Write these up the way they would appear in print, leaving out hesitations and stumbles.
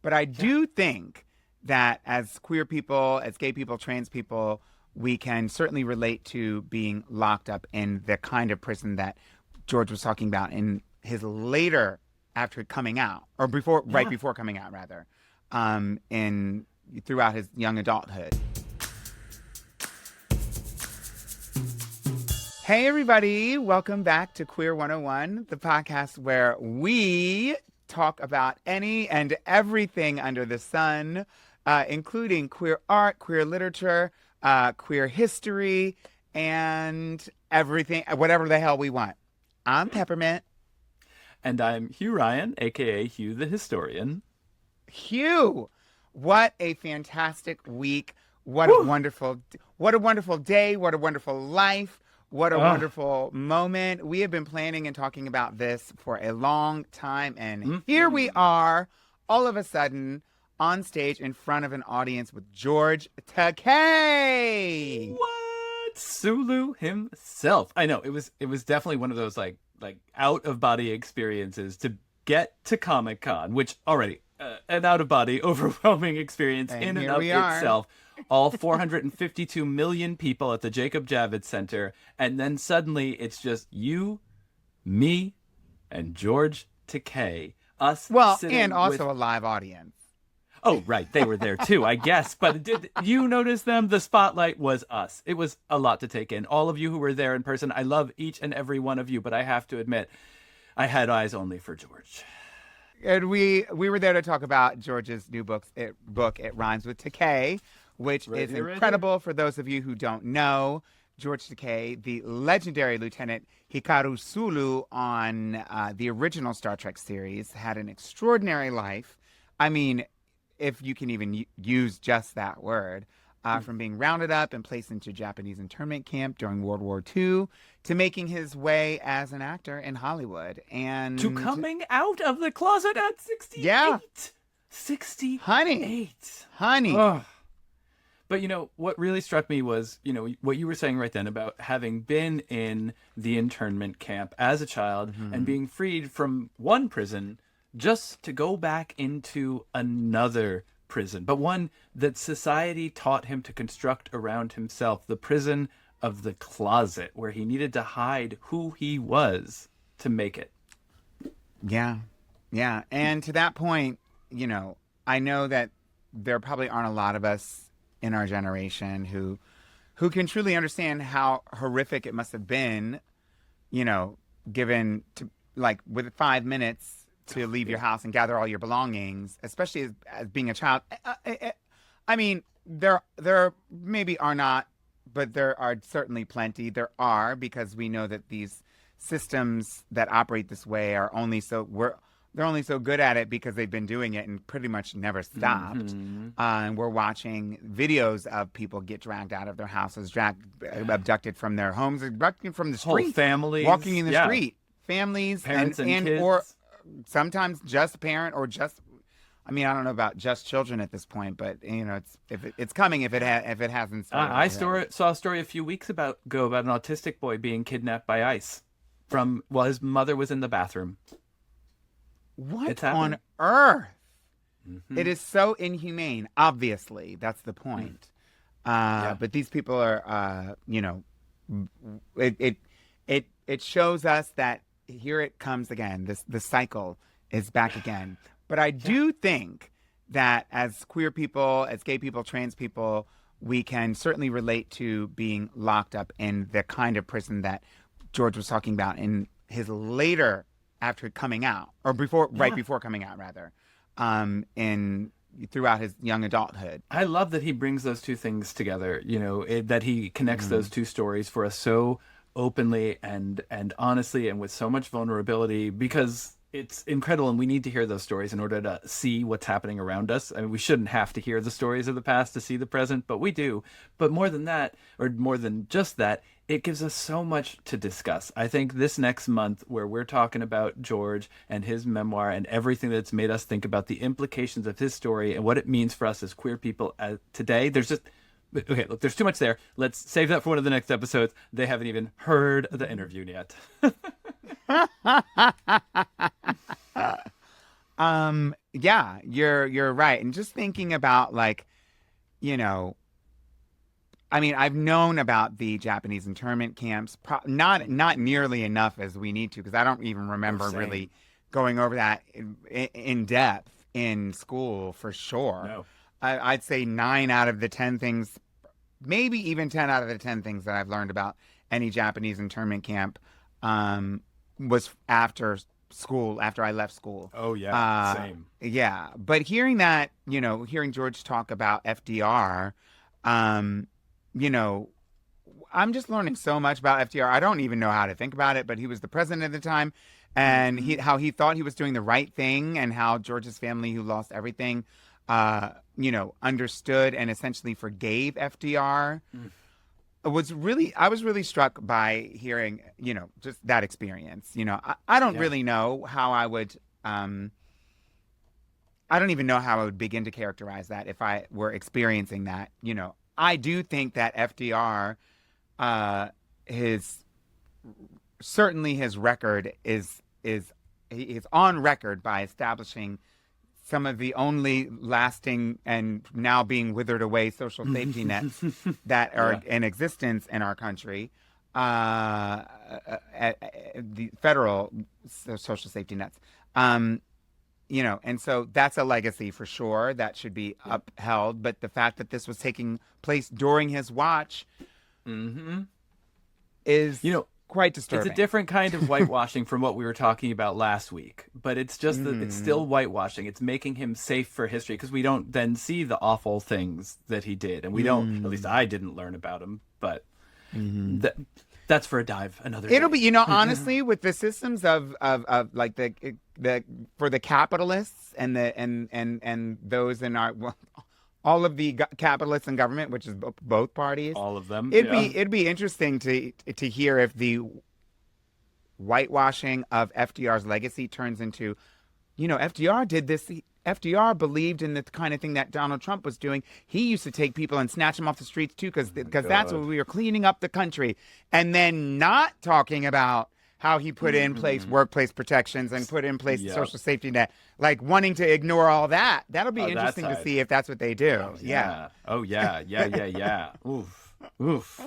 But I do think that as queer people, as gay people, trans people, we can certainly relate to being locked up in the kind of prison that George was talking about in his later, after coming out, or before, right Yeah. before coming out, rather, in throughout his young adulthood. Hey, everybody. Welcome back to Queer 101, the podcast where we talk about any and everything under the sun, including queer art, queer literature, queer history, and everything, whatever the hell we want. I'm Peppermint. And I'm Hugh Ryan, aka Hugh the Historian. Hugh, what a fantastic week. Woo! What a wonderful day. What a wonderful life. What a Ugh. wonderful moment. We have been planning and talking about this for a long time. And here we Mhm. are, all of a sudden, on stage in front of an audience with George Takei. What? Sulu himself. I know it was definitely one of those like out of body experiences to get to Comic-Con, which already an out of body overwhelming experience And in and here of we are. itself. All 452 million people at the Jacob Javits Center, and then suddenly it's just you, me, and George Takei. Us Well, sitting and also with a live audience. Oh, right. They were there too, I guess. But did you notice them? The spotlight was us. It was a lot to take in. All of you who were there in person, I love each and every one of you, but I have to admit, I had eyes only for George. And we were there to talk about George's new book, It Rhymes with Takei, which Right is here, right incredible for those of you who don't know. George Takei, the legendary Lieutenant Hikaru Sulu on the original Star Trek series, had an extraordinary life. I mean, if you can even use just that word, from being rounded up and placed into Japanese internment camp during World War II to making his way as an actor in Hollywood. And To coming out of the closet at 68. Yeah. 68. honey. Ugh. But what really struck me was, what you were saying right then about having been in the internment camp as a child and being freed from one prison just to go back into another prison, but one that society taught him to construct around himself, the prison of the closet, where he needed to hide who he was to make it. Yeah. Yeah. And to that point, I know that there probably aren't a lot of us in our generation who can truly understand how horrific it must have been, given to like with 5 minutes to leave your house and gather all your belongings, especially as being a child. I mean, there maybe are not, but there are certainly plenty. There are, because we know that these systems that operate this way are they're only so good at it because they've been doing it and pretty much never stopped. And we're watching videos of people get dragged out of their houses, abducted from their homes, abducted from the Whole street, families walking in the yeah. street, families, Parents and kids. or sometimes just a parent or just. I mean, I don't know about just children at this point, but it's coming if it hasn't started. I saw a story a few weeks ago about an autistic boy being kidnapped by ICE while his mother was in the bathroom. What on earth? It is so inhumane. Obviously, that's the point. But these people are, it shows us that here it comes again. The cycle is back again. But I do think that as queer people, as gay people, trans people, we can certainly relate to being locked up in the kind of prison that George was talking about in his later, after coming out, or right before coming out, rather, throughout his young adulthood. I love that he brings those two things together, that he connects those two stories for us so openly and honestly and with so much vulnerability, because it's incredible, and we need to hear those stories in order to see what's happening around us. I mean, we shouldn't have to hear the stories of the past to see the present, but we do. But more than that, or more than just that, it gives us so much to discuss. I think this next month, where we're talking about George and his memoir and everything that's made us think about the implications of his story and what it means for us as queer people today, there's too much there. Let's save that for one of the next episodes. They haven't even heard the interview yet. Yeah, you're right. And just thinking about like, you know, I mean, I've known about the Japanese internment camps, not nearly enough as we need to, because I don't even Oh, remember really same. going over that in depth in school for sure. No. I'd say 9 out of the 10 things, maybe even 10 out of the 10 things that I've learned about any Japanese internment camp was after school, after I left school. Oh yeah, Uh, same. yeah, but hearing that, hearing George talk about FDR, um, you know, I'm just learning so much about FDR. I don't even know how to think about it, but he was the president at the time, and Hmm. how he thought he was doing the right thing, and how George's family, who lost everything, understood and essentially forgave FDR. I was really struck by hearing, just that experience. I don't Yeah. really know how I don't even know how I would begin to characterize that if I were experiencing that. I do think that FDR, his certainly his record is he is on record by establishing some of the only lasting and now being withered away social safety nets that are Yeah. in existence in our country, the federal social safety nets. Um, and so that's a legacy for sure that should be Yeah. upheld. But the fact that this was taking place during his watch Hmm. is You know, quite it's a disturbing. different kind of whitewashing from what we were talking about last week, but it's just that it's Hmm. still whitewashing. It's making him safe for history because we don't then see the awful things that he did, and we don't. At least I didn't learn about him, but Hmm. that that's for a dive another It'll day. be, honestly, with the systems of like the for the capitalists and and those in our, well, all of the capitalists in government, which is both parties. All of them, It'd yeah. be it'd be interesting to hear if the whitewashing of FDR's legacy turns into, FDR did this. FDR believed in the kind of thing that Donald Trump was doing. He used to take people and snatch them off the streets too, Oh my because that's what God. we were cleaning up the country, and then not talking about how he put in place Hmm. workplace protections and put in place the Yep. social safety net, like wanting to ignore all that. That'll be Oh, that interesting to side. see if that's what they do. Oh Yeah. yeah. Oh yeah. Yeah. Yeah. Yeah. Oof. Oof.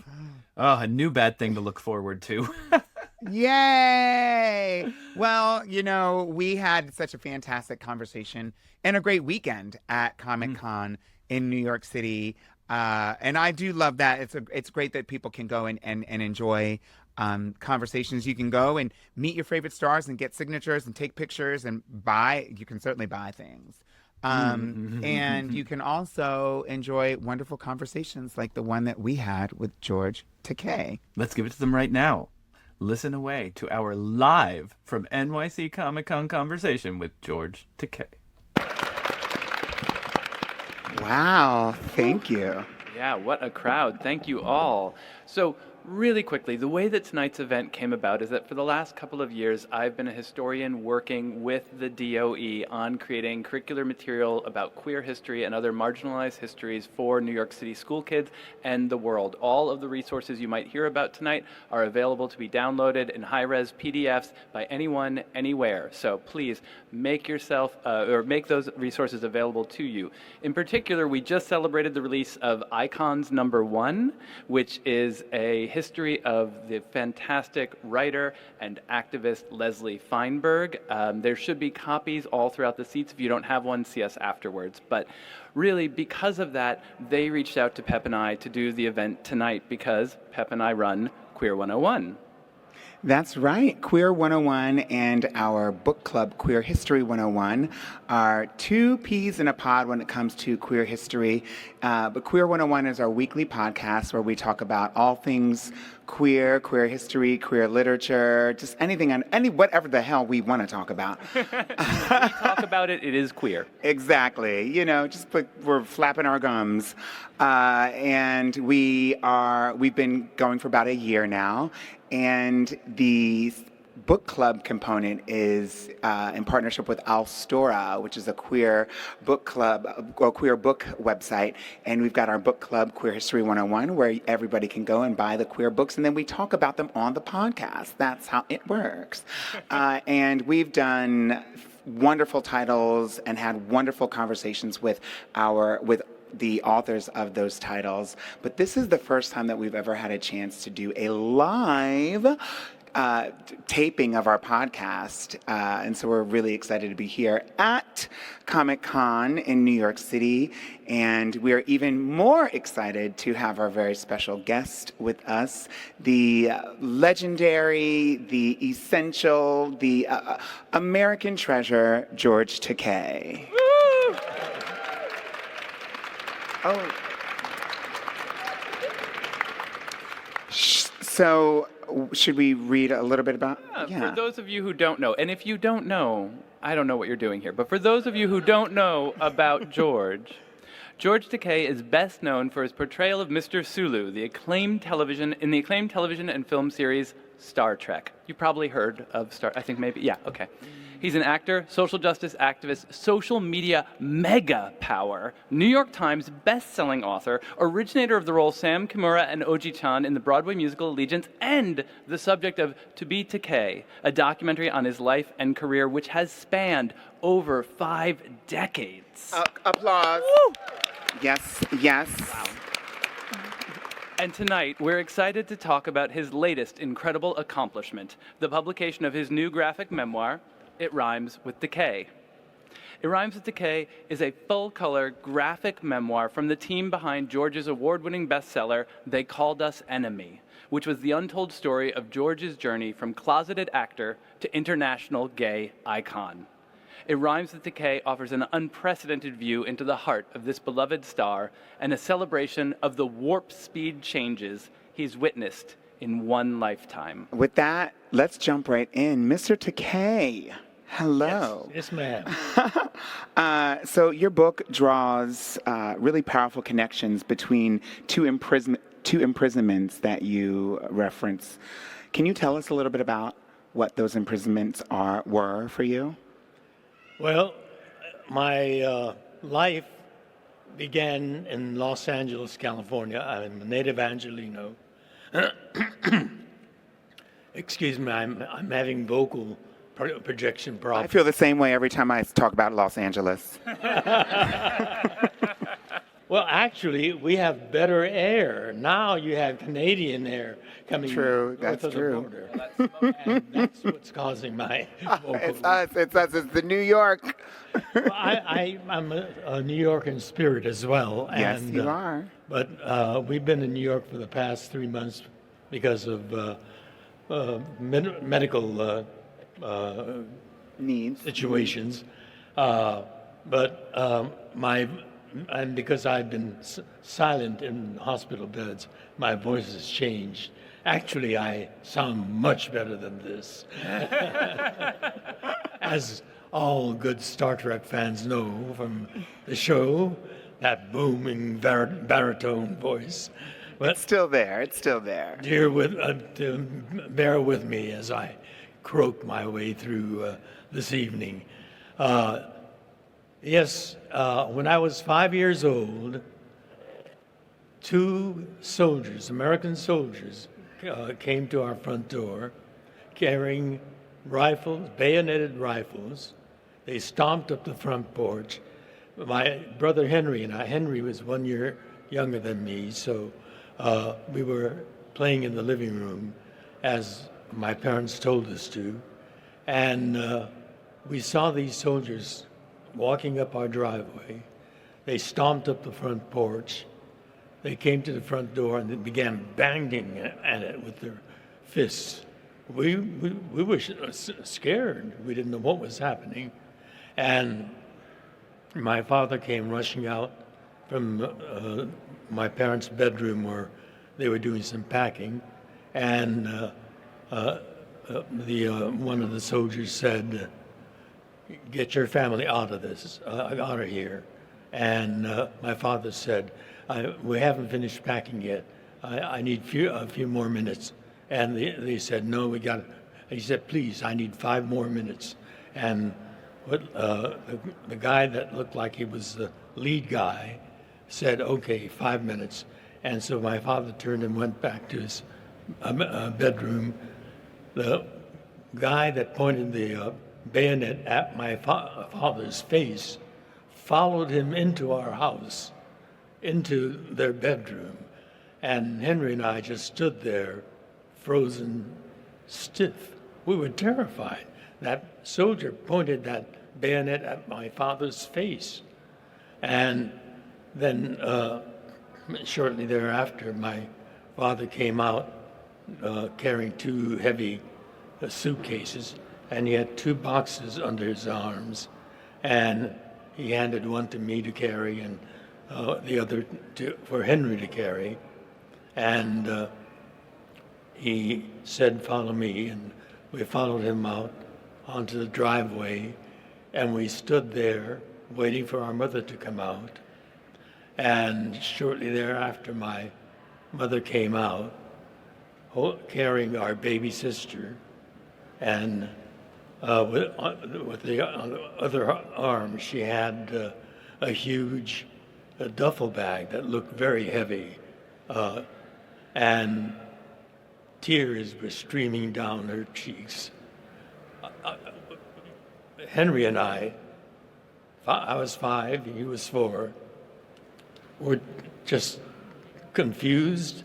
Oh, a new bad thing to look forward to. Yay! Well, we had such a fantastic conversation and a great weekend at Comic-Con in New York City. And I do love that. It's great that people can go and enjoy conversations. You can go and meet your favorite stars and get signatures and take pictures and buy. You can certainly buy things. And you can also enjoy wonderful conversations like the one that we had with George Takei. Let's give it to them right now. Listen away to our live from NYC Comic-Con conversation with George Takei. Wow, thank you. Yeah, what a crowd. Thank you all. So, really quickly, the way that tonight's event came about is that for the last couple of years, I've been a historian working with the DOE on creating curricular material about queer history and other marginalized histories for New York City school kids and the world. All of the resources you might hear about tonight are available to be downloaded in high-res PDFs by anyone, anywhere. So please make those resources available to you. In particular, we just celebrated the release of Icons #1, which is a history of the fantastic writer and activist Leslie Feinberg. There should be copies all throughout the seats. If you don't have one, see us afterwards. But really, because of that, they reached out to Pep and I to do the event tonight because Pep and I run Queer 101. That's right. Queer 101 and our book club, Queer History 101, are two peas in a pod when it comes to queer history. But Queer 101 is our weekly podcast where we talk about all things queer, queer history, queer literature, just anything whatever the hell we want to talk about. When we talk about it, it is queer. Exactly. We're flapping our gums. And we've been going for about a year now. And the book club component is in partnership with Alstora, which is a queer book club, or queer book website. And we've got our book club, Queer History 101, where everybody can go and buy the queer books, and then we talk about them on the podcast. That's how it works. And we've done wonderful titles and had wonderful conversations with the authors of those titles. But this is the first time that we've ever had a chance to do a live taping of our podcast. And so we're really excited to be here at Comic-Con in New York City. And we're even more excited to have our very special guest with us, the legendary, the essential, the American treasure, George Takei. Woo! Oh. So, should we read a little bit about? For those of you who don't know, and if you don't know, I don't know what you're doing here, but for those of you who don't know about George Takei is best known for his portrayal of Mr. Sulu, the acclaimed television and film series Star Trek. You probably heard of I think maybe, yeah, okay. He's an actor, social justice activist, social media mega power, New York Times best-selling author, originator of the role Sam Kimura and Oji-chan in the Broadway musical Allegiance, and the subject of To Be Takei, a documentary on his life and career which has spanned over 5 decades. Applause. Woo! Yes, yes. Wow. And tonight, we're excited to talk about his latest incredible accomplishment, the publication of his new graphic memoir, It Rhymes with Decay. It Rhymes with Decay is a full-color graphic memoir from the team behind George's award-winning bestseller, They Called Us Enemy, which was the untold story of George's journey from closeted actor to international gay icon. It Rhymes with Decay offers an unprecedented view into the heart of this beloved star and a celebration of the warp speed changes he's witnessed in one lifetime. With that, let's jump right in. Mr. Takei, hello. Yes, ma'am. So your book draws really powerful connections between two imprisonments that you reference. Can you tell us a little bit about what those imprisonments were for you? Well, my life began in Los Angeles, California. I'm a native Angelino. Excuse me, I'm having vocal projection I problems. feel the same way every time I talk about Los Angeles. Well, actually, we have better air. Now you have Canadian air coming True, north that's of the true. border. And that's what's causing my vocal. It's us, it's the New York. Well, I'm a New York in spirit as well. Yes, and, you are. But we've been in New York for the past 3 months because of medical Needs. situations. And because I've been silent in hospital beds, my voice has changed. Actually, I sound much better than this. As all good Star Trek fans know from the show, that booming baritone voice. But It's still there. It's still there. bear with me as I croak my way through this evening. Yes, when I was 5 years old, 2 soldiers, American soldiers, came to our front door carrying rifles, bayoneted rifles. They stomped up the front porch. My brother Henry and I, Henry was 1 year younger than me, so we were playing in the living room as my parents told us to. And we saw these soldiers walking up our driveway. They stomped up the front porch. They came to the front door and they began banging at it with their fists. We were scared. We didn't know what was happening. And my father came rushing out from my parents' bedroom where they were doing some packing. And one of the soldiers said, "Get your family out of this, out of here." And my father said, "We haven't finished packing yet. I need a few more minutes." And they said, "No, we got it." He said, "Please, I need 5 more minutes." And the guy that looked like he was the lead guy said, "Okay, 5 minutes." And so my father turned and went back to his bedroom. The guy that pointed the bayonet at my father's face, followed him into our house, into their bedroom. And Henry and I just stood there, frozen stiff. We were terrified. That soldier pointed that bayonet at my father's face. And then shortly thereafter, my father came out carrying two heavy suitcases, and he had two boxes under his arms. And he handed one to me to carry and the other for Henry to carry. And he said, "Follow me." And we followed him out onto the driveway, and we stood there waiting for our mother to come out. And shortly thereafter, my mother came out carrying our baby sister, and with the other arm, she had a huge duffel bag that looked very heavy, and tears were streaming down her cheeks. Henry and I was 5, he was 4, were just confused,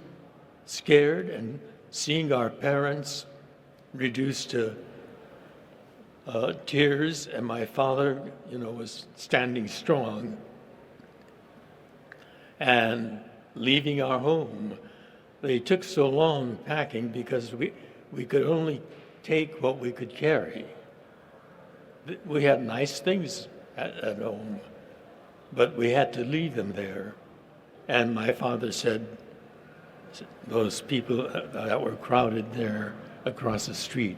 scared, and seeing our parents reduced to tears, and my father, was standing strong and leaving our home. They took so long packing because we could only take what we could carry. We had nice things at home, but we had to leave them there. And my father said those people that were crowded there across the street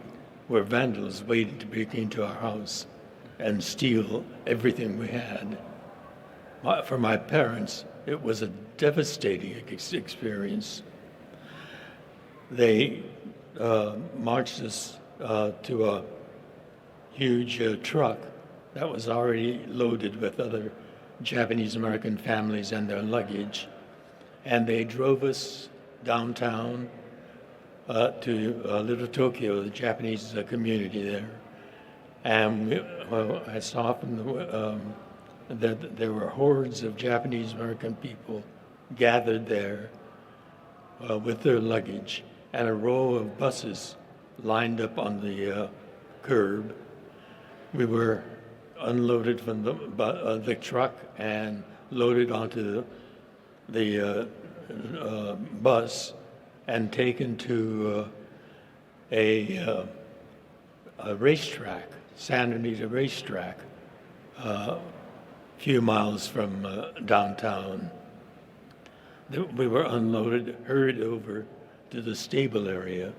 were vandals waiting to break into our house and steal everything we had. For my parents, it was a devastating experience. They marched us to a huge truck that was already loaded with other Japanese American families and their luggage, and they drove us downtown to Little Tokyo, the Japanese community there. And I saw from that there were hordes of Japanese American people gathered there with their luggage, and a row of buses lined up on the curb. We were unloaded from the truck and loaded onto the bus and taken to a racetrack, Santa Anita racetrack, a few miles from downtown. We were unloaded, hurried over to the stable area,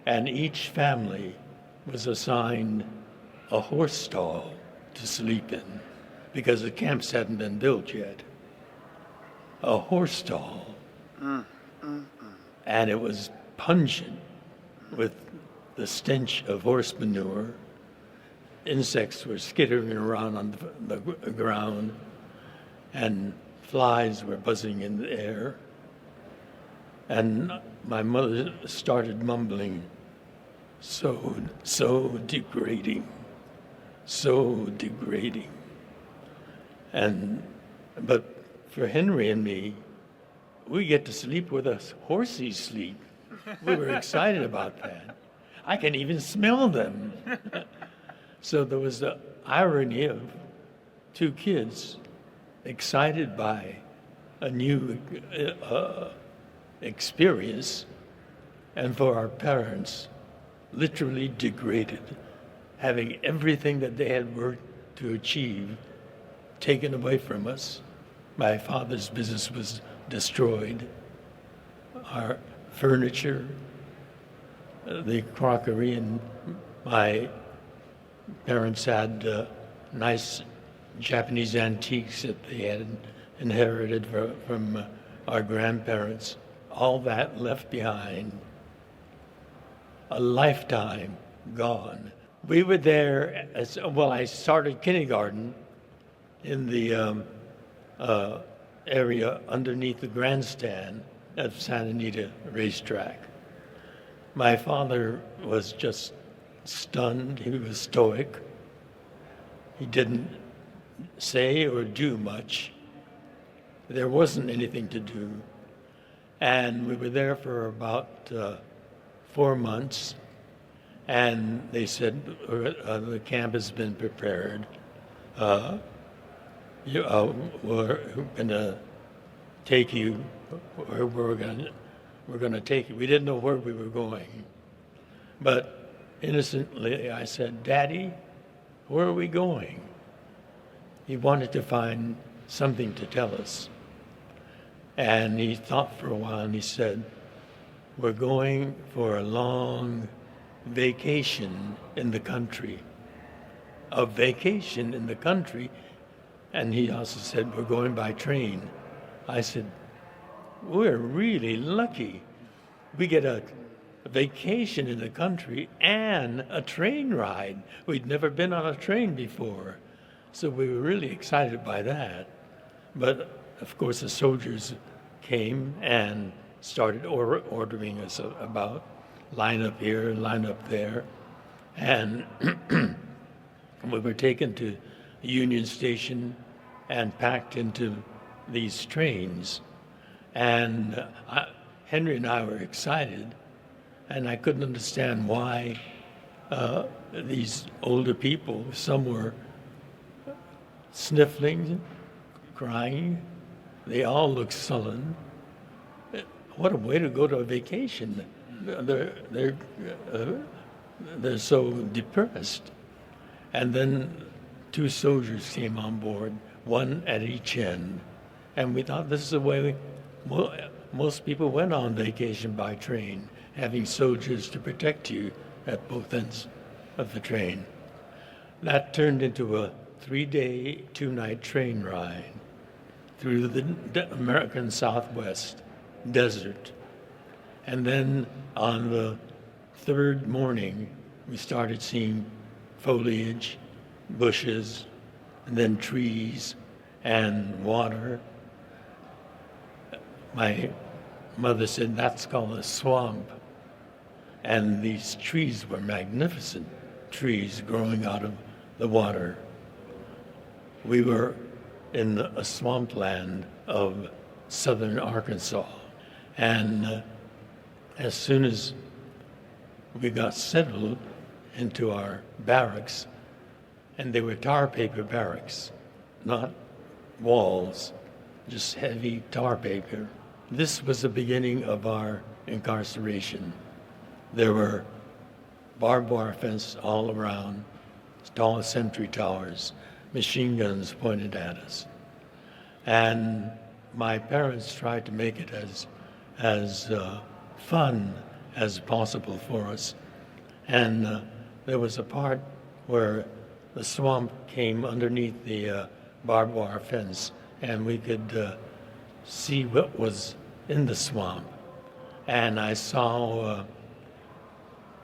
and each family was assigned a horse stall to sleep in because the camps hadn't been built yet. A horse stall. And it was pungent with the stench of horse manure. Insects were skittering around on the ground, and flies were buzzing in the air. And my mother started mumbling, so degrading, so degrading. But for Henry and me, we get to sleep with a horsey sleep. We were excited about that. I can even smell them. So there was the irony of two kids excited by a new experience, and for our parents, literally degraded, having everything that they had worked to achieve taken away from us. My father's business was destroyed. Our furniture, the crockery, and my parents had nice Japanese antiques that they had inherited from our grandparents. All that left behind. A lifetime gone. We were there I started kindergarten in the area underneath the grandstand of Santa Anita racetrack. My father was just stunned. He was stoic. He didn't say or do much. There wasn't anything to do. And we were there for about 4 months. And they said, the camp has been prepared. We're going to take you where we're going to take you. We didn't know where we were going. But innocently, I said, Daddy, where are we going? He wanted to find something to tell us. And he thought for a while, and he said, we're going for a long vacation in the country. A vacation in the country. And he also said, we're going by train. I said, we're really lucky. We get a vacation in the country and a train ride. We'd never been on a train before. So we were really excited by that. But of course, the soldiers came and started ordering us about, line up here, line up there. And we were taken to Union Station and packed into these trains. And Henry and I were excited, and I couldn't understand why these older people, some were sniffling, crying. They all looked sullen. What a way to go to a vacation. They're so depressed. And then 2 soldiers came on board, one at each end. And we thought this is the way most people went on vacation by train, having soldiers to protect you at both ends of the train. That turned into a 3-day, 2-night train ride through the American Southwest desert. And then on the 3rd morning, we started seeing foliage, bushes, and then trees and water. My mother said that's called a swamp. And these trees were magnificent trees growing out of the water. We were in a swampland of southern Arkansas. And as soon as we got settled into our barracks, and they were tar paper barracks, not walls, just heavy tar paper. This was the beginning of our incarceration. There were barbed wire fences all around, tall sentry towers, machine guns pointed at us. And my parents tried to make it as fun as possible for us. And there was a part where the swamp came underneath the barbed wire fence, and we could see what was in the swamp. And I saw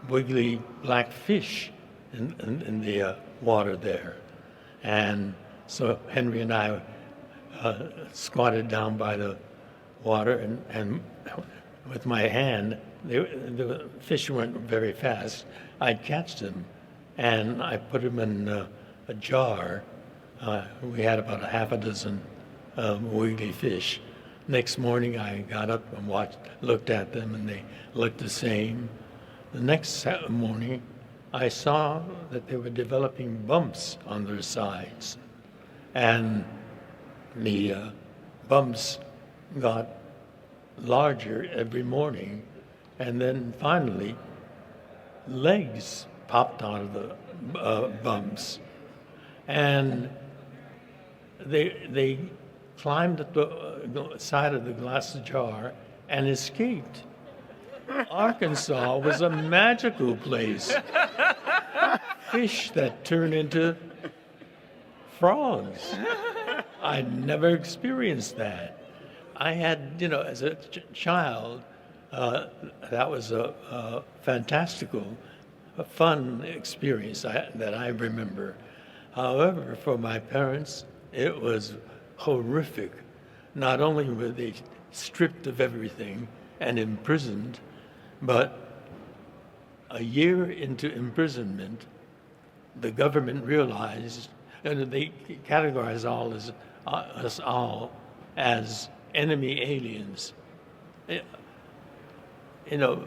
wiggly black fish in the water there. And so Henry and I squatted down by the water, and with my hand, the fish weren't very fast. I'd catch them, and I put them in a jar. We had about a half a dozen wiggly fish. Next morning, I got up and looked at them, and they looked the same. The next morning, I saw that they were developing bumps on their sides, and the bumps got larger every morning, and then finally, legs popped out of the bumps, and they climbed up the side of the glass jar and escaped. Arkansas was a magical place. Fish that turn into frogs. I'd never experienced that. I had, as a child, that was a fantastical, fun experience that I remember. However, for my parents, it was horrific. Not only were they stripped of everything and imprisoned, but a year into imprisonment, the government realized, and they categorized us all as enemy aliens. You know,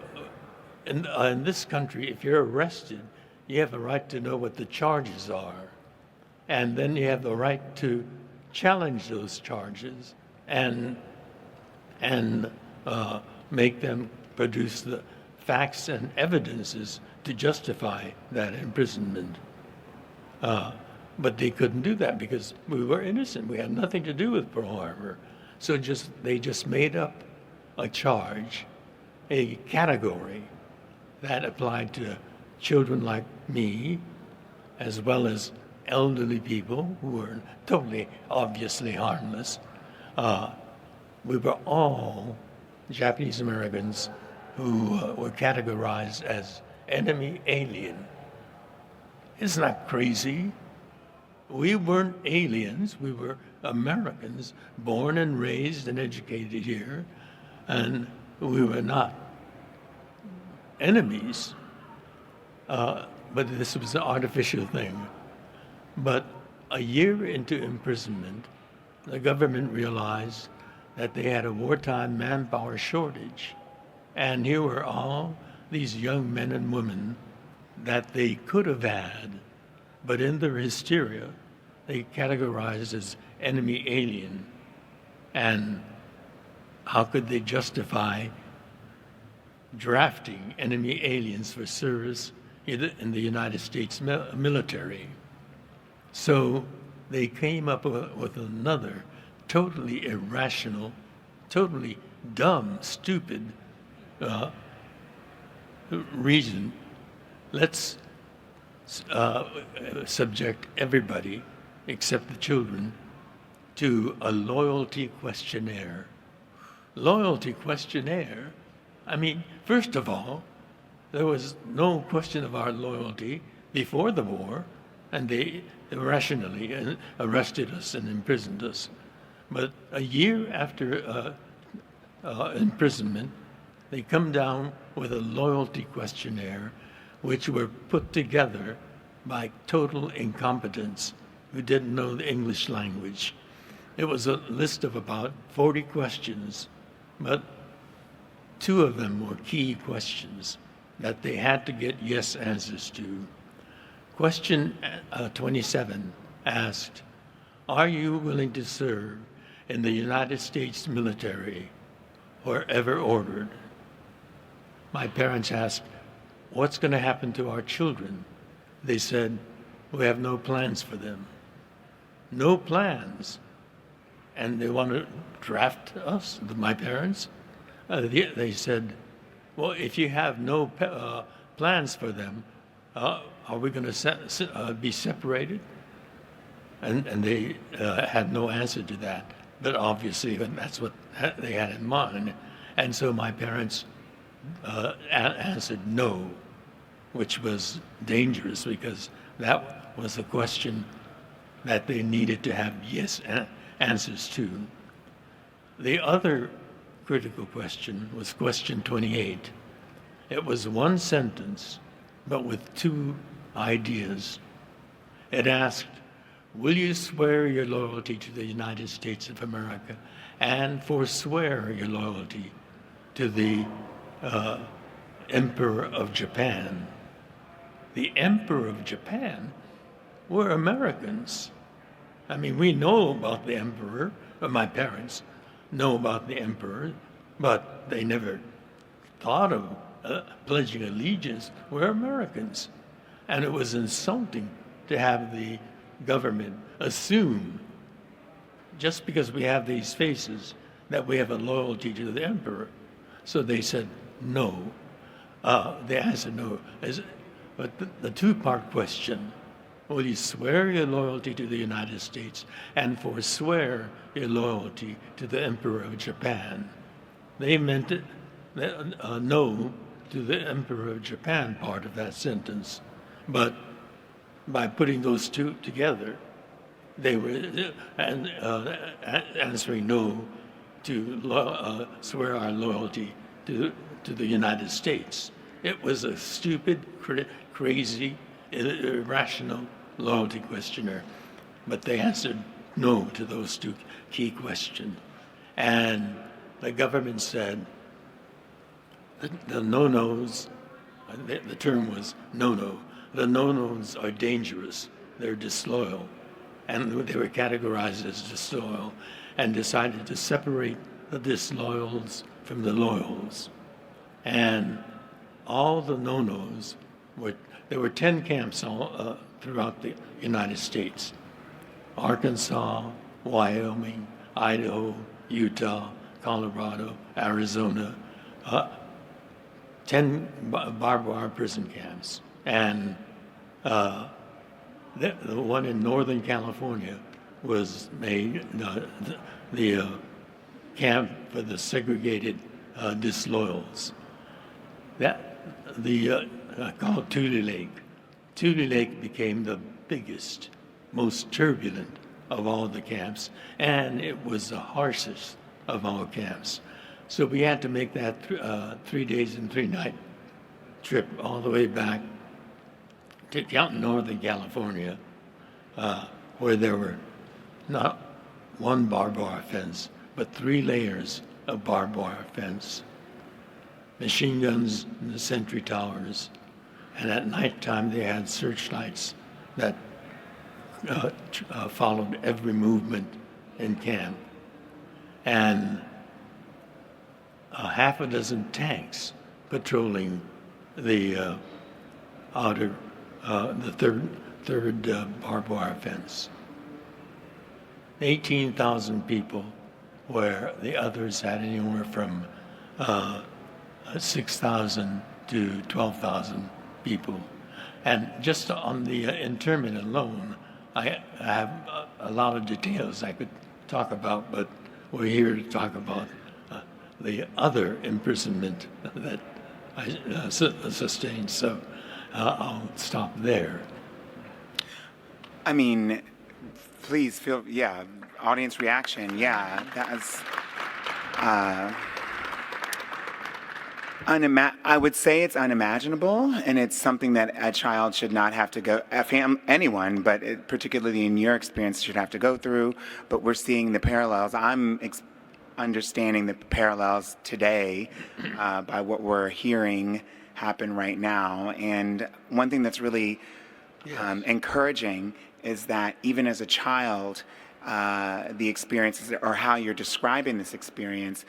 in this country, if you're arrested, you have the right to know what the charges are. And then you have the right to challenge those charges and make them produce the facts and evidences to justify that imprisonment. But they couldn't do that because we were innocent. We had nothing to do with Pearl Harbor. So they just made up a charge, a category that applied to children like me, as well as elderly people who were totally, obviously harmless. We were all Japanese Americans who were categorized as enemy alien. Isn't that crazy? We weren't aliens. We were Americans, born and raised and educated here, and we were not enemies. But this was an artificial thing. But a year into imprisonment, the government realized that they had a wartime manpower shortage. And here were all these young men and women that they could have had, but in their hysteria, they categorized as enemy alien. And how could they justify drafting enemy aliens for service in the United States military? So they came up with another totally irrational, totally dumb, stupid reason. Let's subject everybody, except the children, to a loyalty questionnaire. Loyalty questionnaire? I mean, first of all, there was no question of our loyalty before the war, and they irrationally arrested us and imprisoned us. But a year after imprisonment, they come down with a loyalty questionnaire, which were put together by total incompetents who didn't know the English language. It was a list of about 40 questions, but 2 of them were key questions that they had to get yes answers to. Question 27 asked, "Are you willing to serve in the United States military wherever ordered?" My parents asked, "What's going to happen to our children?" They said, "We have no plans for them." No plans. And they want to draft us, my parents? They said, "Well, if you have no plans for them, are we going to be separated?" And they had no answer to that. But obviously, that's what they had in mind. And so my parents answered no, which was dangerous because that was a question that they needed to have yes answers to. The other critical question was question 28. It was one sentence, but with 2 ideas. It asked, "Will you swear your loyalty to the United States of America and forswear your loyalty to the Emperor of Japan?" The Emperor of Japan? We're Americans. I mean, we know about the Emperor, or my parents know about the Emperor, but they never thought of pledging allegiance. We're Americans. And it was insulting to have the government assume, just because we have these faces, that we have a loyalty to the Emperor. So they said no. They answered no. But the 2-part question, will you swear your loyalty to the United States and forswear your loyalty to the Emperor of Japan? They meant it, no to the Emperor of Japan part of that sentence. But by putting those 2 together, they were answering no to swear our loyalty to the United States. It was a stupid, crazy, irrational loyalty questionnaire. But they answered no to those two key questions. And the government said the no-nos, the term was no-no, the no-nos are dangerous, they're disloyal. And they were categorized as disloyal and decided to separate the disloyals from the loyals. And all the no-nos there were 10 camps all, throughout the United States. Arkansas, Wyoming, Idaho, Utah, Colorado, Arizona, 10 barbed wire prison camps. And the one in Northern California was made the camp for the segregated disloyals. Called Tule Lake. Tule Lake became the biggest, most turbulent of all the camps, and it was the harshest of all camps. So we had to make that 3 days and 3 night trip all the way back to Northern California, where there were not one barbed wire fence, but 3 layers of barbed wire fence, machine guns in the sentry towers, and at nighttime they had searchlights that followed every movement in camp, and half a dozen tanks patrolling the outer, the third barbed wire fence. 18,000 people, where the others had anywhere from 6,000 to 12,000 people. And just on the internment alone, I have a lot of details I could talk about, but we're here to talk about the other imprisonment that I sustained. So I'll stop there. I mean, please feel, audience reaction. Yeah, that's, I would say it's unimaginable, and it's something that a child should not have to go, anyone, but particularly in your experience, should have to go through. But we're seeing the parallels. I'm understanding the parallels today by what we're hearing happen right now. And one thing that's really encouraging is that even as a child, the experiences or how you're describing this experience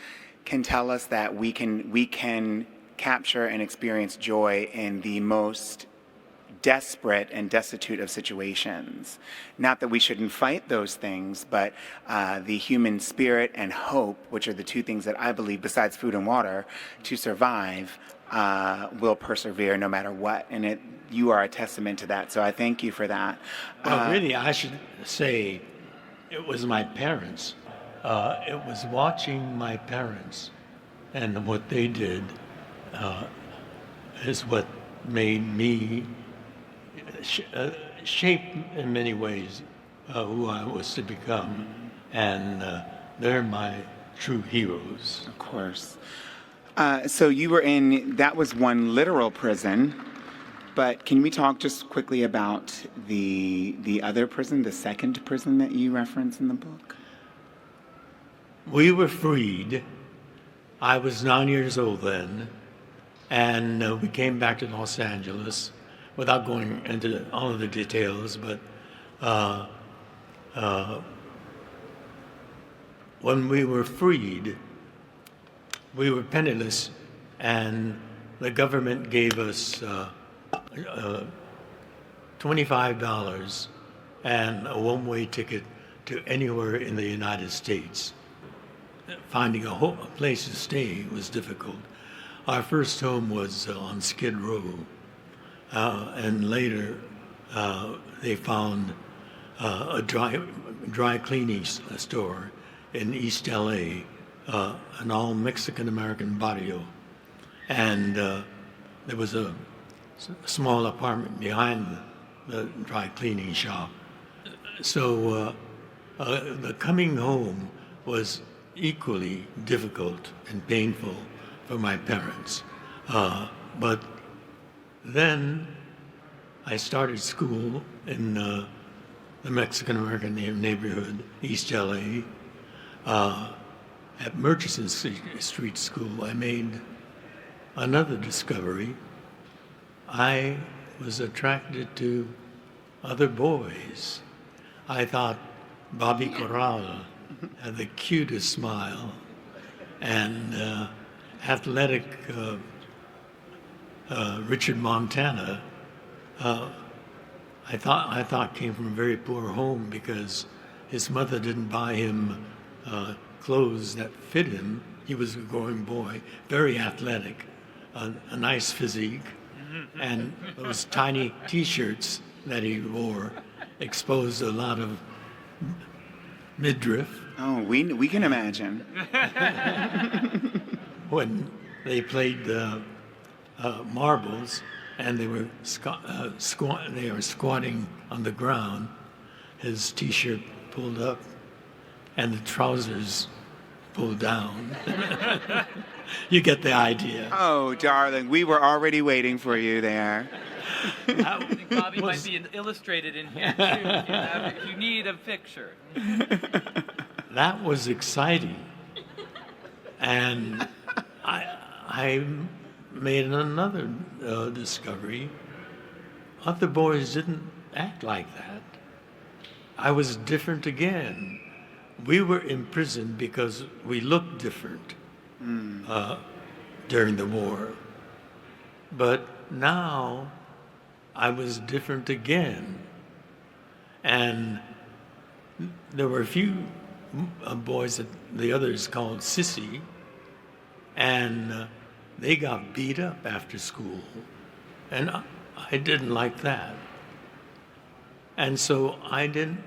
can tell us that we can capture and experience joy in the most desperate and destitute of situations. Not that we shouldn't fight those things, but the human spirit and hope, which are the two things that I believe, besides food and water, to survive, will persevere no matter what. And you are a testament to that. So I thank you for that. Well, really, I should say it was my parents. It was watching my parents and what they did is what made me shape in many ways who I was to become. And they're my true heroes. Of course. So you were that was one literal prison, but can we talk just quickly about the other prison, the second prison that you reference in the book? We were freed. I was 9 years old then, and we came back to Los Angeles without going into all of the details, but when we were freed, we were penniless, and the government gave us $25 and a one-way ticket to anywhere in the United States. Finding a place to stay was difficult. Our first home was on Skid Row, and later they found a dry cleaning store in East LA, an all Mexican-American barrio, and there was a small apartment behind the dry cleaning shop. So the coming home was equally difficult and painful for my parents. But Then I started school in the Mexican-American neighborhood, East LA. At Murchison Street School, I made another discovery. I was attracted to other boys. I thought Bobby Corral had the cutest smile, and athletic Richard Montana, I thought came from a very poor home because his mother didn't buy him clothes that fit him. He was a growing boy, very athletic, a nice physique, and those tiny T-shirts that he wore exposed a lot of midriff. Oh, we can imagine. When they played marbles and they were squatting on the ground, his T-shirt pulled up and the trousers pulled down. You get the idea. Oh, darling, we were already waiting for you there. I think Bobby might be illustrated in here too. If you need a picture. That was exciting. And I made another discovery. Other boys didn't act like that. I was different again. We were imprisoned because we looked different during the war. But now I was different again. And there were a few boys that the others called sissy, and they got beat up after school. And I didn't like that. And so I didn't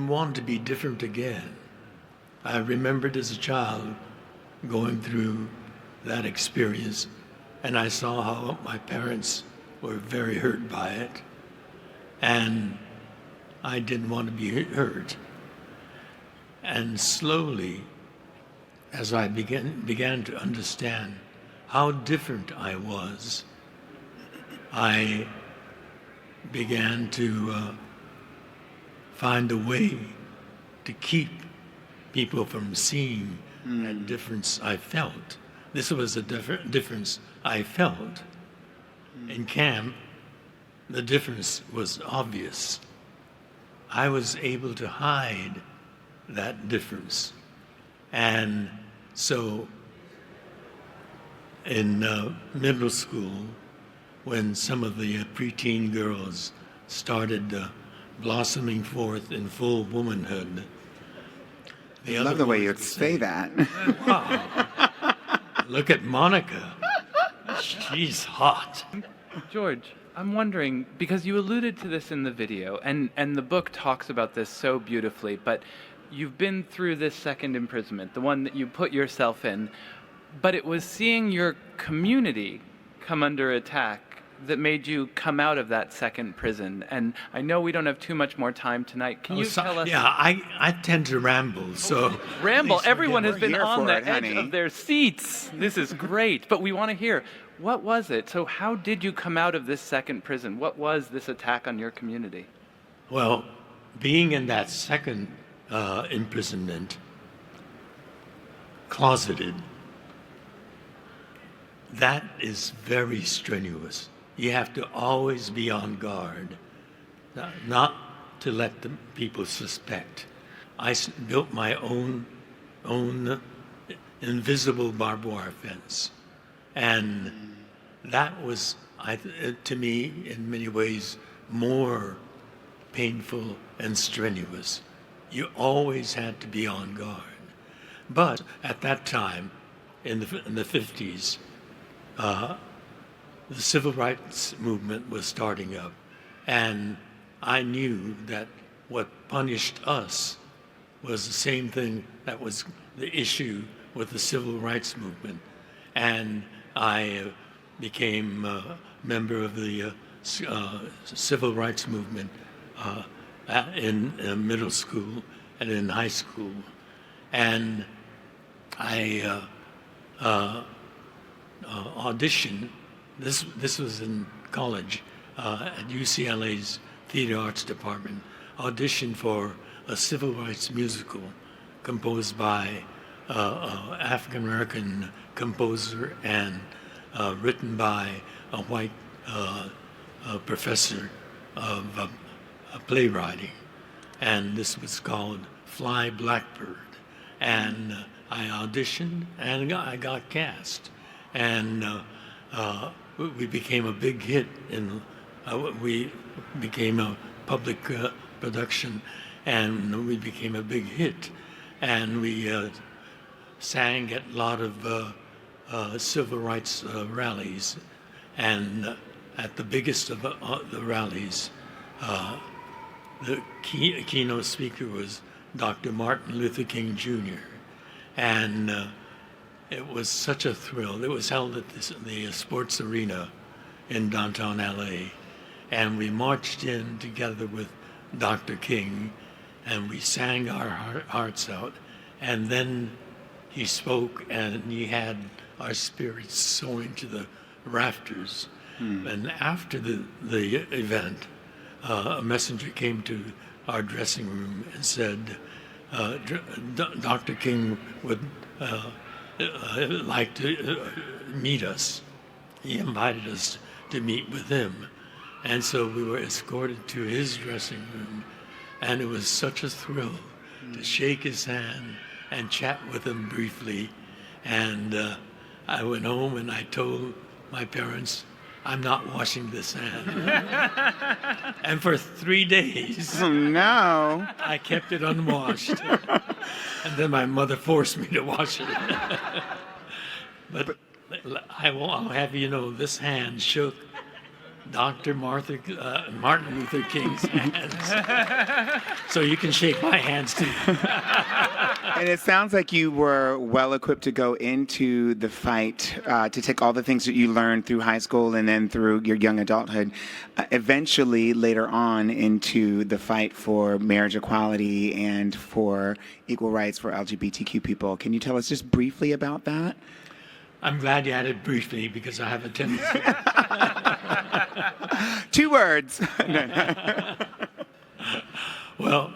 want to be different again. I remembered as a child going through that experience, and I saw how my parents were very hurt by it, and I didn't want to be hurt. And slowly, as I began to understand how different I was, I began to find a way to keep people from seeing that difference I felt. This was a difference I felt. In camp, the difference was obvious. I was able to hide that difference. And so in middle school, when some of the preteen girls started blossoming forth in full womanhood, I love the way you say that. Wow, look at Monica. She's hot. George, I'm wondering, because you alluded to this in the video, and the book talks about this so beautifully, but you've been through this second imprisonment, the one that you put yourself in, but it was seeing your community come under attack that made you come out of that second prison. And I know we don't have too much more time tonight. Can you tell us? Yeah, I tend to ramble, so. Ramble. Everyone has been here on for the it, edge honey. of their seats. This is great, but we want to hear, what was it? So how did you come out of this second prison? What was this attack on your community? Well, being in that second imprisonment, closeted, that is very strenuous. You have to always be on guard, not to let the people suspect. I built my own invisible barbed wire fence, and that was, to me, in many ways, more painful and strenuous. You always had to be on guard. But at that time, in the 50s, the civil rights movement was starting up, and I knew that what punished us was the same thing that was the issue with the civil rights movement. And I became a member of the civil rights movement in middle school and in high school. And I auditioned. This was in college at UCLA's Theater Arts Department, auditioned for a civil rights musical composed by African American composer and written by a white professor of playwriting. And this was called Fly Blackbird. And I auditioned and I got cast. And we became a big hit. We became a public production, and we became a big hit. And we sang at a lot of civil rights rallies. And at the biggest of the rallies, the keynote speaker was Dr. Martin Luther King Jr. And it was such a thrill. It was held at the sports arena in downtown LA. And we marched in together with Dr. King, and we sang our hearts out. And then he spoke, and he had our spirits soaring to the rafters. And after the event, a messenger came to our dressing room and said, Dr. King would like to meet us. He invited us to meet with him. And so we were escorted to his dressing room, and it was such a thrill to shake his hand and chat with him briefly. And I went home and I told my parents, I'm not washing this hand. And for 3 days, Oh, no. I kept it unwashed. And then my mother forced me to wash it. But I'll have you know, this hand shook Dr. Martin Luther King's hands. So you can shake my hands too. And it sounds like you were well equipped to go into the fight, to take all the things that you learned through high school and then through your young adulthood, eventually later on into the fight for marriage equality and for equal rights for LGBTQ people. Can you tell us just briefly about that? I'm glad you added briefly because I have a tendency. 2 words. Well,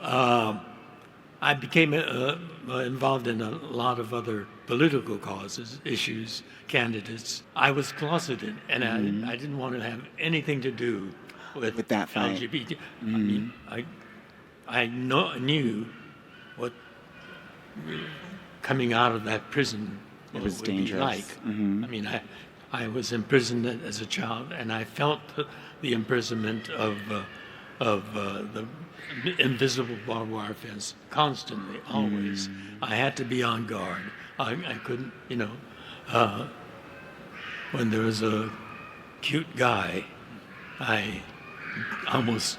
I became involved in a lot of other political causes, issues, candidates. I was closeted, and I didn't want to have anything to do with that fight. LGBT. I mean, I knew what coming out of that prison was would dangerous. be like. I mean, I was imprisoned as a child, and I felt the imprisonment of the invisible barbed wire fence constantly, always. I had to be on guard. I couldn't, when there was a cute guy, I almost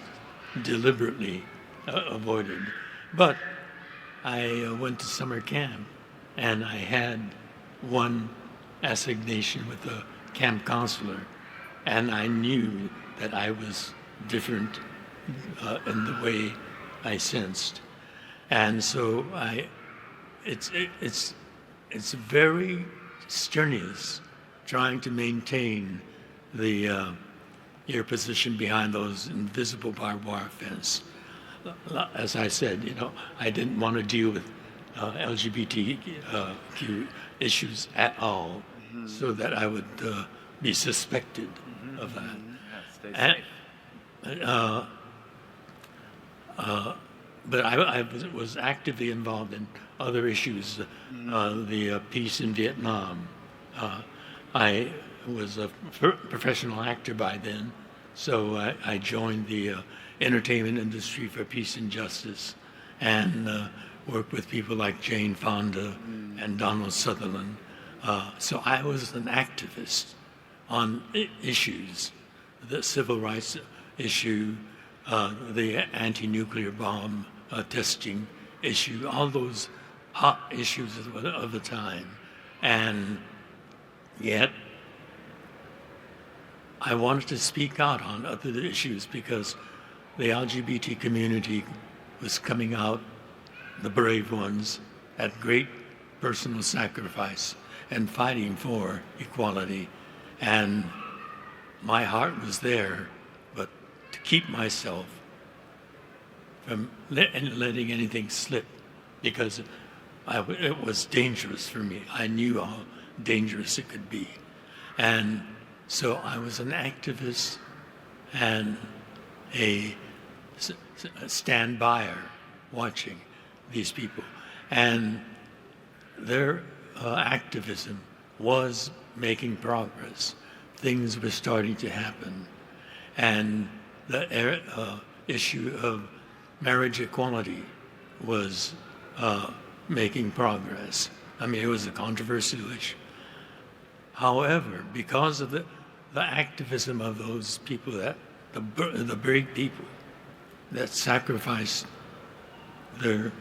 deliberately avoided. But I went to summer camp, and I had one assignation with the camp counselor, and I knew that I was different in the way I sensed, and so it's very strenuous trying to maintain your position behind those invisible barbed wire fence. As I said, I didn't want to deal with LGBTQ issues at all, so that I would be suspected of that. Stay safe. But I was actively involved in other issues, the peace in Vietnam. I was a professional actor by then, so I joined the entertainment industry for peace and justice, and worked with people like Jane Fonda and Donald Sutherland. So I was an activist on issues, the civil rights issue, the anti-nuclear bomb testing issue, all those hot issues of the time. And yet, I wanted to speak out on other issues because the LGBT community was coming out, the brave ones, at great personal sacrifice and fighting for equality. And my heart was there, but to keep myself from letting anything slip, because it was dangerous for me. I knew how dangerous it could be. And so I was an activist and a stand-byer watching these people. And their activism was making progress. Things were starting to happen. And the issue of marriage equality was making progress. I mean, it was a controversial issue. However, because of the activism of those people, the brave people that sacrificed their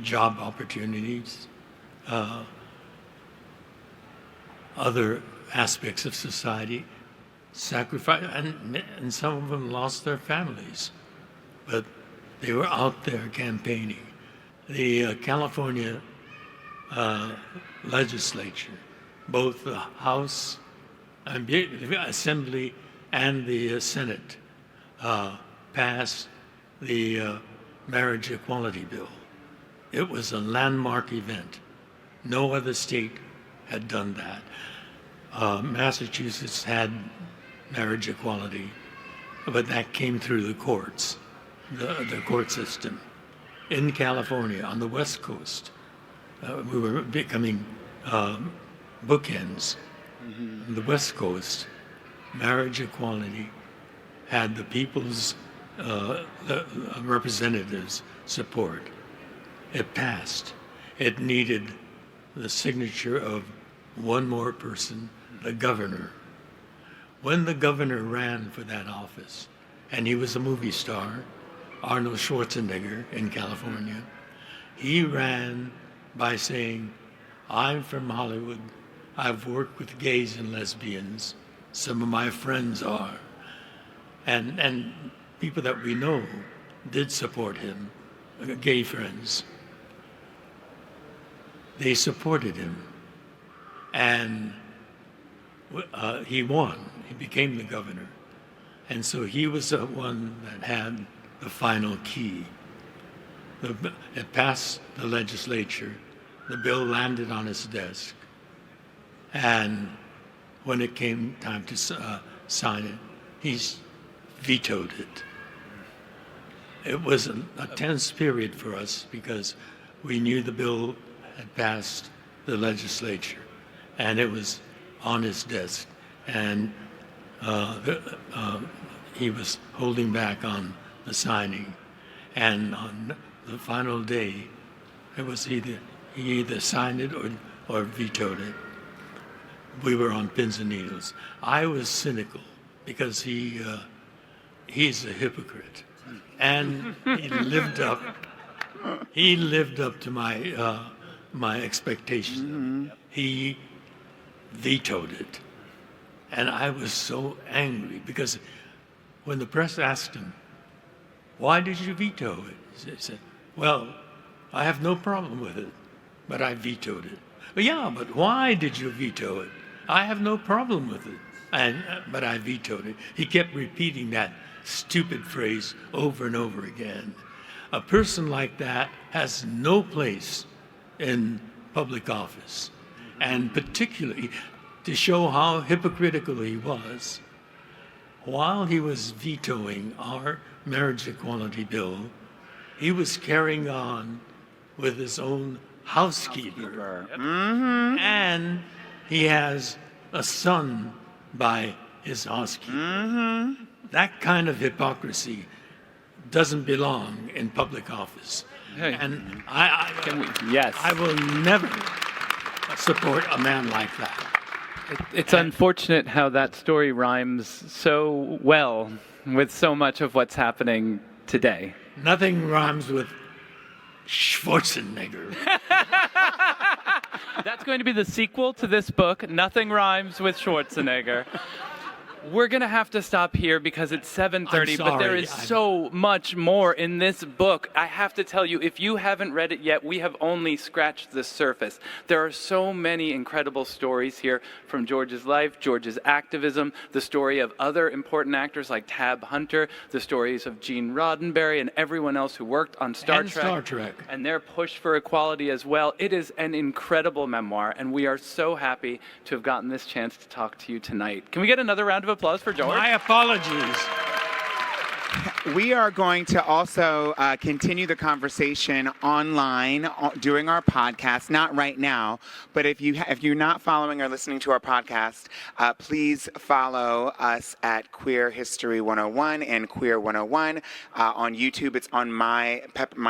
job opportunities, other aspects of society, sacrifice, and some of them lost their families, but they were out there campaigning. The California legislature, both the House, the Assembly, and the Senate, passed the marriage equality bill. It was a landmark event. No other state had done that. Massachusetts had marriage equality, but that came through the courts, the court system. In California, on the West Coast, we were becoming bookends. On the West Coast, marriage equality had the people's representatives' support. It passed. It needed the signature of one more person, the governor. When the governor ran for that office, and he was a movie star, Arnold Schwarzenegger in California, he ran by saying, "I'm from Hollywood. I've worked with gays and lesbians. Some of my friends are." And people that we know did support him, gay friends. They supported him. And he won. He became the governor. And so he was the one that had the final key. It passed the legislature. The bill landed on his desk. And when it came time to sign it, he vetoed it. It was a tense period for us because we knew the bill had passed the legislature, and it was on his desk, and he was holding back on the signing. And on the final day, it was he either signed it or vetoed it. We were on pins and needles. I was cynical because he's a hypocrite, and he lived up to my expectations. Mm-hmm. He vetoed it, and I was so angry because when the press asked him, "Why did you veto it?" he said, "Well, I have no problem with it, but I vetoed it." "Yeah, but why did you veto it?" "I have no problem with it, but I vetoed it." He kept repeating that stupid phrase over and over again. A person like that has no place in public office, and particularly to show how hypocritical he was. While he was vetoing our marriage equality bill, he was carrying on with his own housekeeper. Mm-hmm. And he has a son by his housekeeper. Mm-hmm. That kind of hypocrisy doesn't belong in public office. Hey. And I will never support a man like that. It's unfortunate how that story rhymes so well with so much of what's happening today. Nothing rhymes with Schwarzenegger. That's going to be the sequel to this book, Nothing Rhymes with Schwarzenegger. We're going to have to stop here because it's 7:30, I'm but there sorry. is so much more in this book. I have to tell you, if you haven't read it yet, we have only scratched the surface. There are so many incredible stories here from George's life, George's activism, the story of other important actors like Tab Hunter, the stories of Gene Roddenberry and everyone else who worked on Star Trek. And their push for equality as well. It is an incredible memoir, and we are so happy to have gotten this chance to talk to you tonight. Can we get another round of applause for George? My apologies. We are going to also continue the conversation online during our podcast. Not right now, but if you're not following or listening to our podcast, please follow us at Queer History 101 and Queer 101 on YouTube. It's on my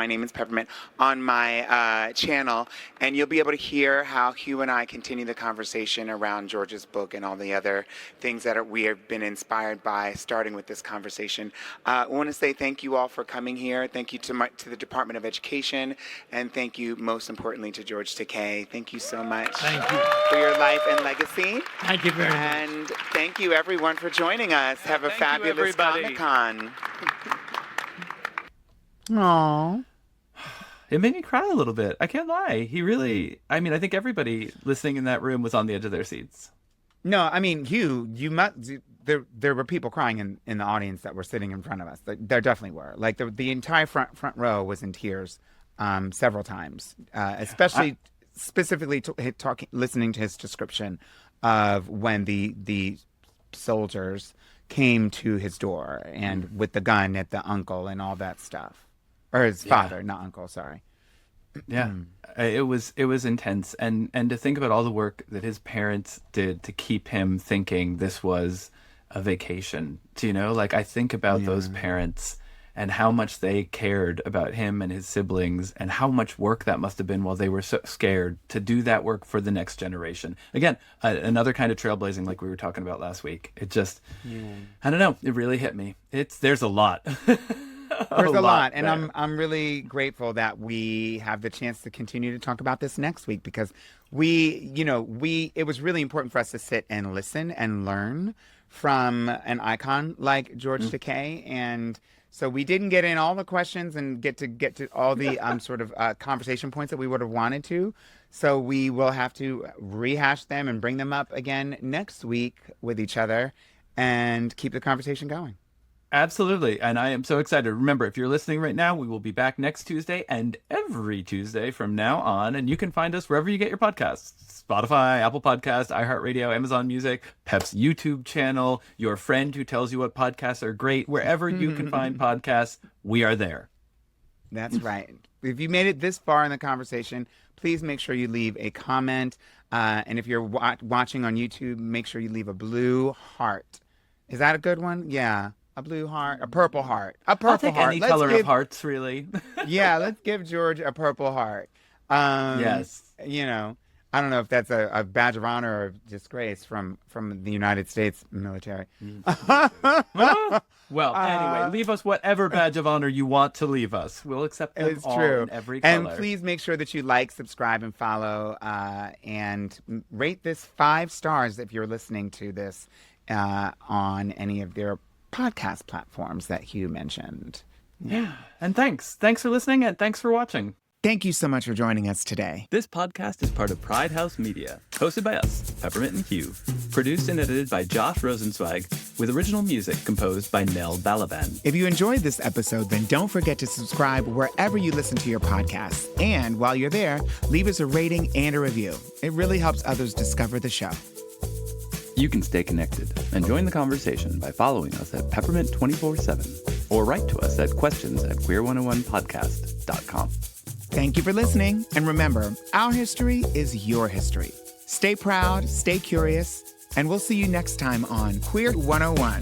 name is Peppermint on my channel, and you'll be able to hear how Hugh and I continue the conversation around George's book and all the other things that we have been inspired by, starting with this conversation. I want to say thank you all for coming here. Thank you to the Department of Education, and thank you most importantly to George Takei. Thank you so much. Thank you. For your life and legacy. Thank you very much. And thank you everyone for joining us. Have a Thank you, fabulous everybody. Comic-Con. Aww. It made me cry a little bit. I can't lie. I think everybody listening in that room was on the edge of their seats. No, I mean, Hugh, there were people crying in the audience that were sitting in front of us. There definitely were. Like the entire front row was in tears several times, especially specifically listening to his description of when the soldiers came to his door and with the gun at the uncle and all that stuff, or his father, not uncle. Sorry. Yeah, it was intense, and to think about all the work that his parents did to keep him thinking this was a vacation. I think about those parents and how much they cared about him and his siblings, and how much work that must have been while they were so scared to do that work for the next generation. Again, another kind of trailblazing, like we were talking about last week. It just, I don't know, it really hit me. There's a lot. There's a lot, and I'm really grateful that we have the chance to continue to talk about this next week, because it was really important for us to sit and listen and learn from an icon like George Takei, and so we didn't get in all the questions and get to all the sort of conversation points that we would have wanted to. So we will have to rehash them and bring them up again next week with each other and keep the conversation going. Absolutely. And I am so excited. Remember, if you're listening right now, we will be back next Tuesday and every Tuesday from now on. And you can find us wherever you get your podcasts. Spotify, Apple Podcasts, iHeartRadio, Amazon Music, Pep's YouTube channel, your friend who tells you what podcasts are great. Wherever you can find podcasts, we are there. That's right. If you made it this far in the conversation, please make sure you leave a comment. And if you're watching on YouTube, make sure you leave a blue heart. Is that a good one? Yeah. A blue heart, a purple heart, a purple I'll take heart. any color of hearts, really. Yeah, let's give George a purple heart. Yes. I don't know if that's a badge of honor or disgrace from the United States military. Well, anyway, leave us whatever badge of honor you want to leave us. We'll accept them It's all true. in every color. And please make sure that you like, subscribe, and follow, and rate this 5 stars if you're listening to this on any of their podcast platforms that Hugh mentioned. Yeah. And thanks for listening, and thanks for watching. Thank you so much for joining us today. This podcast is part of Pride House Media, hosted by us, Peppermint and Hugh, produced and edited by Josh Rosenzweig, with original music composed by Nell Balaban. If you enjoyed this episode, then don't forget to subscribe wherever you listen to your podcasts. And while you're there, leave us a rating and a review. It really helps others discover the show. You can stay connected and join the conversation by following us at Peppermint 24/7 or write to us at questions@queer101podcast.com. Thank you for listening. And remember, our history is your history. Stay proud, stay curious, and we'll see you next time on Queer 101.